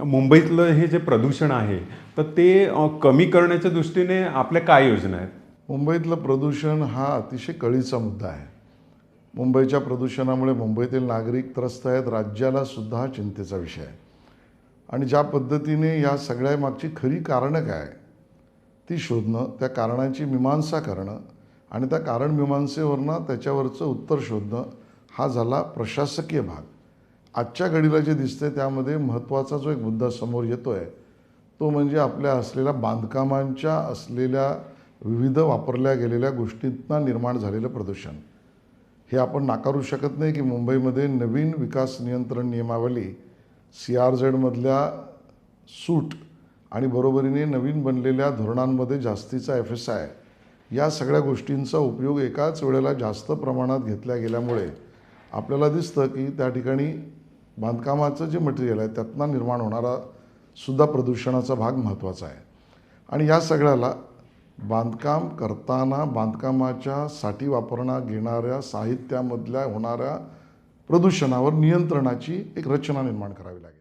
मुंबईतलं हे जे प्रदूषण आहे तर ते कमी करण्याच्या दृष्टीने आपल्या काय योजना आहेत? मुंबईतलं प्रदूषण हा अतिशय कळीचा मुद्दा आहे. मुंबईच्या प्रदूषणामुळे मुंबईतील नागरिक त्रस्त आहेत, राज्याला सुद्धा हा चिंतेचा विषय आहे. आणि ज्या पद्धतीने या सगळ्या मागची खरी कारणं काय ती शोधणं, त्या कारणांची मीमांसा करणं आणि त्या कारणमीमांसेवरनं त्याच्यावरचं उत्तर शोधणं हा झाला प्रशासकीय भाग. आजच्या घडीला जे दिसतंय त्यामध्ये महत्त्वाचा जो एक मुद्दा समोर येतो आहे तो म्हणजे आपल्या असलेल्या बांधकामांच्या असलेल्या विविध वापरल्या गेलेल्या गोष्टींना निर्माण झालेलं प्रदूषण. हे आपण नाकारू शकत नाही की मुंबईमध्ये नवीन विकास नियंत्रण नियमावली CRZमधल्या सूट आणि बरोबरीने नवीन बनलेल्या धोरणांमध्ये जास्तीचा FSI या सगळ्या गोष्टींचा उपयोग एकाच वेळेला जास्त प्रमाणात घेतल्या गेल्यामुळे आपल्याला दिसतं की त्या ठिकाणी बांधकामाचं जे मटेरियल आहे त्यातनं निर्माण होणारा सुद्धा प्रदूषणाचा भाग महत्त्वाचा आहे. आणि या सगळ्याला बांधकाम करताना बांधकामाच्या साठी वापरण्यात येणाऱ्या साहित्यामधल्या होणाऱ्या प्रदूषणावर नियंत्रणाची एक रचना निर्माण करावी लागेल.